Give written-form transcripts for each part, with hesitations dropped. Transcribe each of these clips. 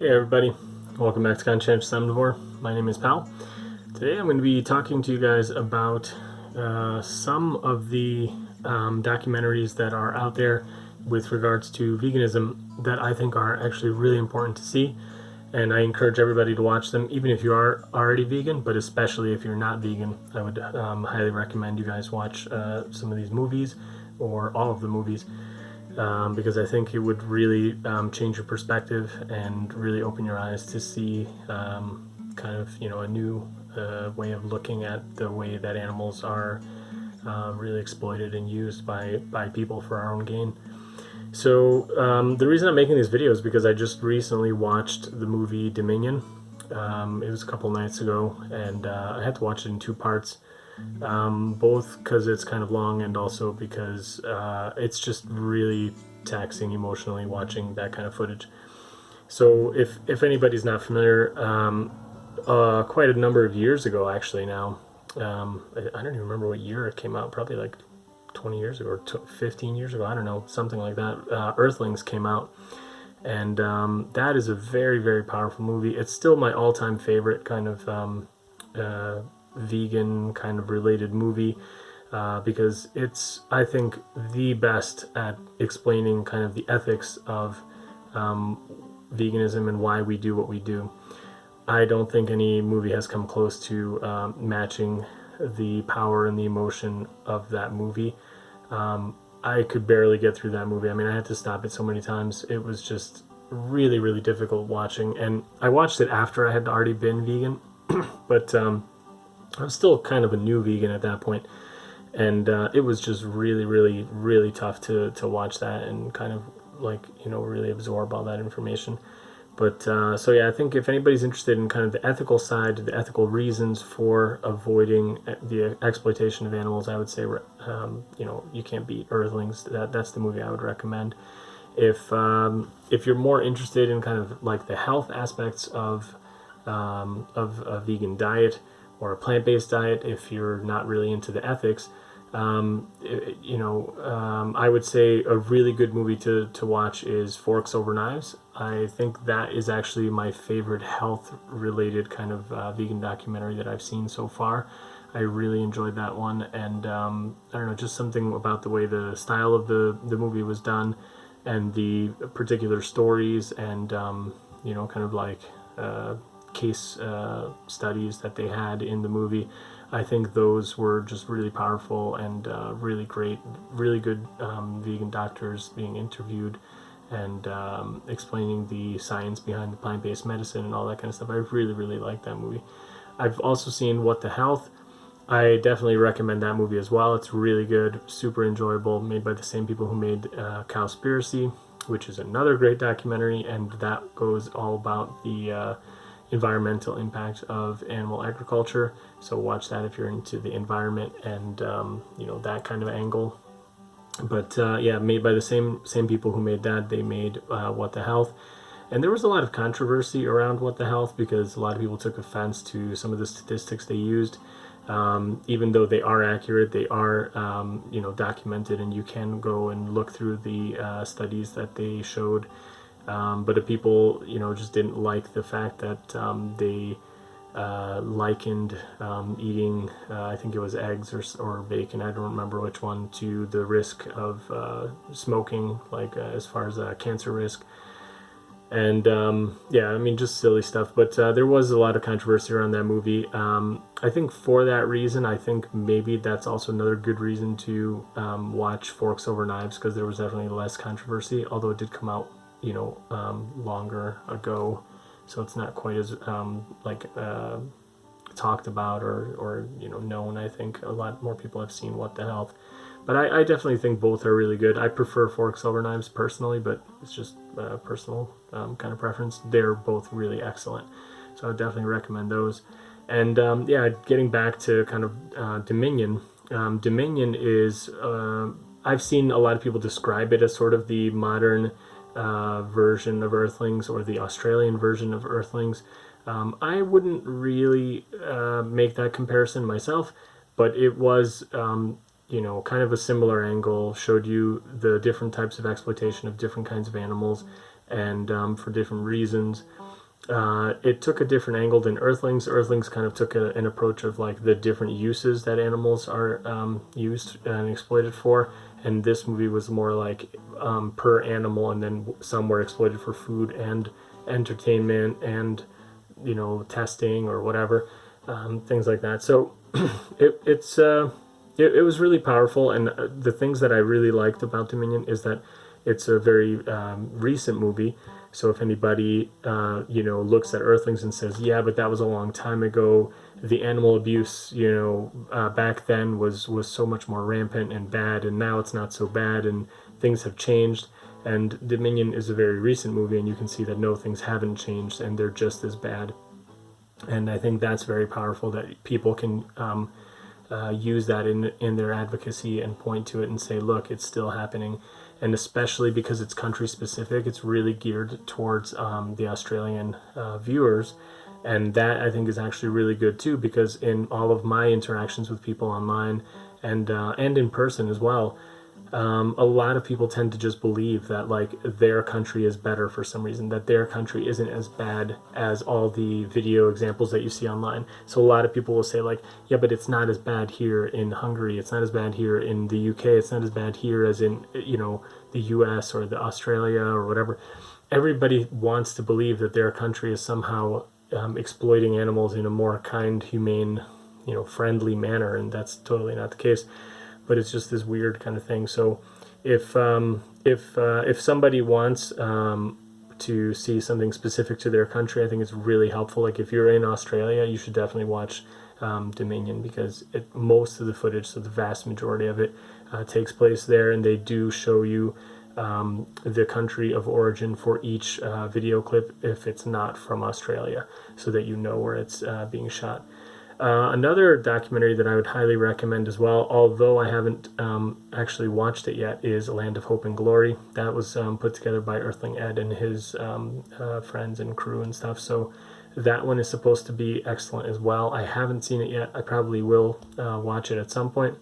Hey everybody, welcome back to Conscientious Omnivore. My name is Pal. Today I'm going to be talking to you guys about some of the documentaries that are out there with regards to veganism that I think are actually really important to see, and I encourage everybody to watch them even if you are already vegan, but especially if you're not vegan. I would highly recommend you guys watch some of these movies or all of the movies. Because I think it would really change your perspective and really open your eyes to see kind of a new way of looking at the way that animals are really exploited and used by people for our own gain. So the reason I'm making these videos is because I just recently watched the movie Dominion. It was a couple nights ago, and I had to watch it in two parts. Both because it's kind of long and also because it's just really taxing emotionally watching that kind of footage. So if anybody's not familiar, quite a number of years ago actually now, I don't even remember what year it came out, probably like 20 years ago or 15 years ago, I don't know, something like that. Earthlings came out, and that is a very, very powerful movie. It's still my all-time favorite kind of vegan kind of related movie because it's, I think, the best at explaining kind of the ethics of veganism and why we do what we do. I don't think any movie has come close to matching the power and the emotion of that movie. I could barely get through that movie. I mean, I had to stop it so many times. It was just really, really difficult watching, and I watched it after I had already been vegan, but I was still kind of a new vegan at that point, and it was just really, really, really tough to watch that and kind of like really absorb all that information. But so yeah, I think if anybody's interested in kind of the ethical side, the ethical reasons for avoiding the exploitation of animals, I would say You Can't Beat Earthlings. That's the movie I would recommend. If you're more interested in kind of like the health aspects of a vegan diet or a plant-based diet, if you're not really into the ethics, I would say a really good movie to watch is Forks Over Knives. I think that is actually my favorite health-related kind of vegan documentary that I've seen so far. I really enjoyed that one, and I don't know, just something about the way the style of the movie was done and the particular stories and kind of like case studies that they had in the movie. I think those were just really powerful and really great, really good vegan doctors being interviewed and explaining the science behind the plant-based medicine and all that kind of stuff. I really, really like that movie. I've also seen What the Health. I definitely recommend that movie as well. It's really good, super enjoyable, made by the same people who made Cowspiracy, which is another great documentary, and that goes all about the environmental impact of animal agriculture. So watch that if you're into the environment and that kind of angle. But yeah, made by the same people who made that. They made What the Health, and there was a lot of controversy around What the Health because a lot of people took offense to some of the statistics they used. Even though they are accurate, they are documented, and you can go and look through the studies that they showed. But the people, just didn't like the fact that they likened eating, I think it was eggs or bacon, I don't remember which one, to the risk of smoking, like as far as cancer risk. And yeah, I mean, just silly stuff. But there was a lot of controversy around that movie. I think for that reason, I think maybe that's also another good reason to watch Forks Over Knives, because there was definitely less controversy, although it did come out longer ago, so it's not quite as talked about or known. I think a lot more people have seen What the Health, but I definitely think both are really good. I prefer Forks Over Knives personally, but it's just personal kind of preference. They're both really excellent, so I definitely recommend those. And yeah, getting back to kind of Dominion. Dominion is I've seen a lot of people describe it as sort of the modern version of Earthlings, or the Australian version of Earthlings. I wouldn't really make that comparison myself, but it was kind of a similar angle, showed you the different types of exploitation of different kinds of animals and for different reasons. it took a different angle than Earthlings. Earthlings kind of took an approach of like the different uses that animals are used and exploited for, and this movie was more like per animal, and then some were exploited for food and entertainment and testing or whatever, things like that. So it was really powerful, and the things that I really liked about Dominion is that it's a very recent movie. So if anybody looks at Earthlings and says, yeah, but that was a long time ago, the animal abuse back then was so much more rampant and bad, and now it's not so bad, and things have changed. And Dominion is a very recent movie, and you can see that no, things haven't changed, and they're just as bad. And I think that's very powerful, that people can use that in their advocacy and point to it and say, look, it's still happening. And especially because it's country specific, it's really geared towards the Australian viewers. And that I think is actually really good too, because in all of my interactions with people online and in person as well, a lot of people tend to just believe that like their country is better for some reason, that their country isn't as bad as all the video examples that you see online. So a lot of people will say like, yeah, but it's not as bad here in Hungary, it's not as bad here in the UK, it's not as bad here as in the US or the Australia or whatever. Everybody wants to believe that their country is somehow exploiting animals in a more kind, humane, friendly manner, and that's totally not the case. But it's just this weird kind of thing. So if somebody wants to see something specific to their country, I think it's really helpful. Like if you're in Australia, you should definitely watch Dominion, because most of the footage, so the vast majority of it, takes place there, and they do show you the country of origin for each video clip if it's not from Australia, so that you know where it's being shot. Another documentary that I would highly recommend as well, although I haven't actually watched it yet, is Land of Hope and Glory. That was put together by Earthling Ed and his friends and crew and stuff. So that one is supposed to be excellent as well. I haven't seen it yet. I probably will watch it at some point.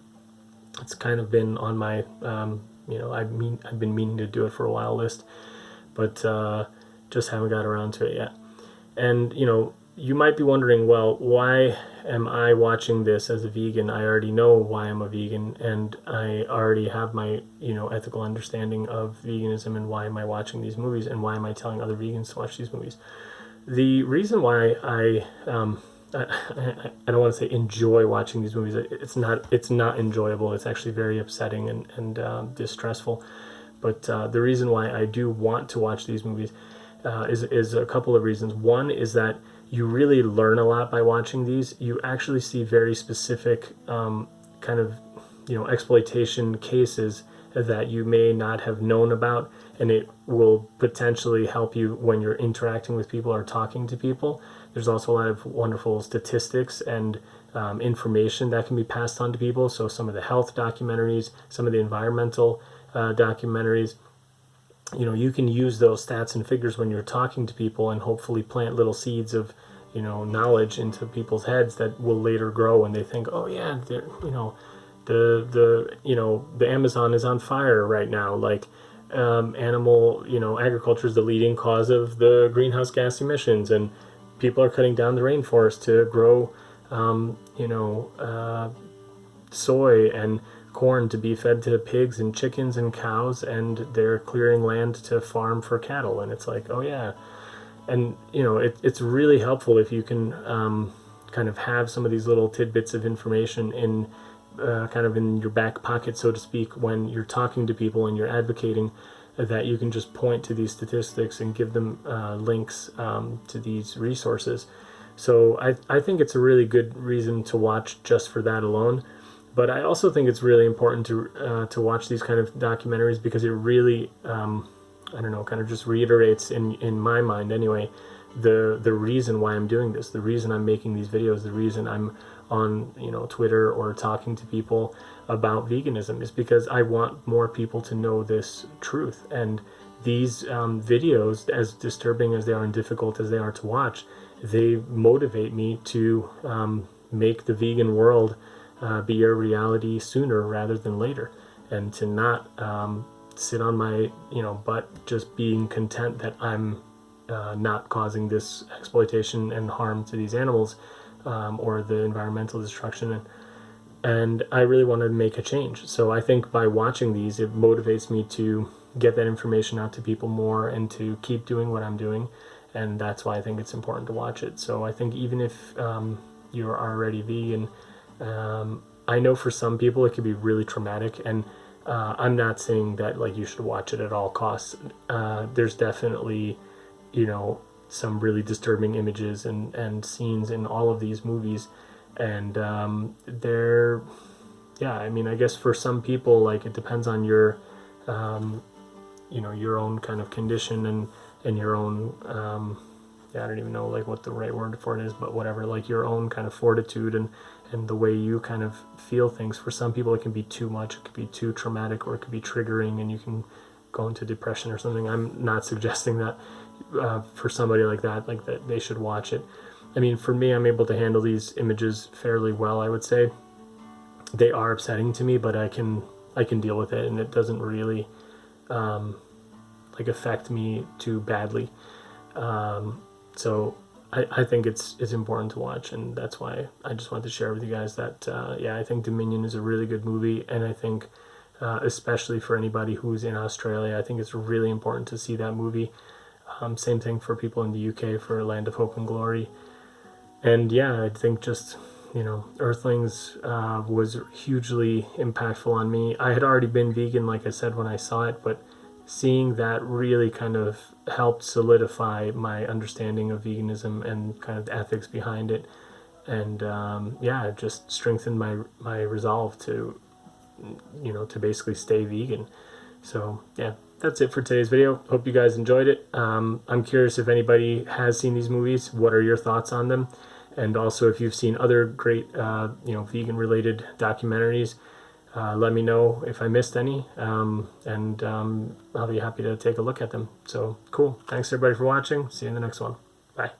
It's kind of been on my, I've been meaning to do it for a while list, but just haven't got around to it yet. And, you might be wondering, well, why am I watching this as a vegan? I already know why I'm a vegan, and I already have my, ethical understanding of veganism, and why am I watching these movies, and why am I telling other vegans to watch these movies? The reason why I don't want to say enjoy watching these movies. It's not enjoyable. It's actually very upsetting and distressful. But the reason why I do want to watch these movies is a couple of reasons. One is that you really learn a lot by watching these. You actually see very specific kind of exploitation cases that you may not have known about, and it will potentially help you when you're interacting with people or talking to people. There's also a lot of wonderful statistics and information that can be passed on to people. So some of the health documentaries, some of the environmental documentaries, you can use those stats and figures when you're talking to people, and hopefully plant little seeds of knowledge into people's heads that will later grow, and they think, oh yeah, the Amazon is on fire right now, like animal agriculture is the leading cause of the greenhouse gas emissions, and people are cutting down the rainforest to grow soy and corn to be fed to pigs and chickens and cows, and they're clearing land to farm for cattle. And it's like, oh yeah. And it's really helpful if you can kind of have some of these little tidbits of information in kind of in your back pocket, so to speak, when you're talking to people and you're advocating, that you can just point to these statistics and give them links to these resources. So I think it's a really good reason to watch just for that alone. But I also think it's really important to watch these kind of documentaries, because it really, kind of just reiterates in my mind anyway, the reason why I'm doing this, the reason I'm making these videos, the reason I'm on Twitter or talking to people about veganism, is because I want more people to know this truth. And these videos, as disturbing as they are and difficult as they are to watch, they motivate me to make the vegan world be a reality sooner rather than later, and to not sit on my butt just being content that I'm not causing this exploitation and harm to these animals, or the environmental destruction. And I really want to make a change. So I think by watching these, it motivates me to get that information out to people more and to keep doing what I'm doing. And that's why I think it's important to watch it. So I think even if you're already vegan, I know for some people it could be really traumatic, and I'm not saying that like you should watch it at all costs. There's definitely, some really disturbing images and scenes in all of these movies, and they're, I guess for some people, like, it depends on your your own kind of condition and your own I don't even know like what the right word for it is, but whatever, like your own kind of fortitude and the way you kind of feel things. For some people it can be too much, it could be too traumatic, or it could be triggering and you can go into depression or something. I'm not suggesting that for somebody like that they should watch it. I mean, for me, I'm able to handle these images fairly well, I would say. They are upsetting to me, but I can deal with it, and it doesn't really affect me too badly. So I think it's important to watch, and that's why I just wanted to share with you guys that I think Dominion is a really good movie, and I think especially for anybody who's in Australia, I think it's really important to see that movie. Same thing for people in the UK for Land of Hope and Glory. And I think just, Earthlings was hugely impactful on me. I had already been vegan, like I said, when I saw it, but seeing that really kind of helped solidify my understanding of veganism and kind of the ethics behind it. And it just strengthened my resolve to, to basically stay vegan. So that's it for today's video. Hope you guys enjoyed it. I'm curious if anybody has seen these movies. What are your thoughts on them? And also, if you've seen other great, vegan related documentaries, let me know if I missed any, and I'll be happy to take a look at them. So cool. Thanks everybody for watching. See you in the next one. Bye.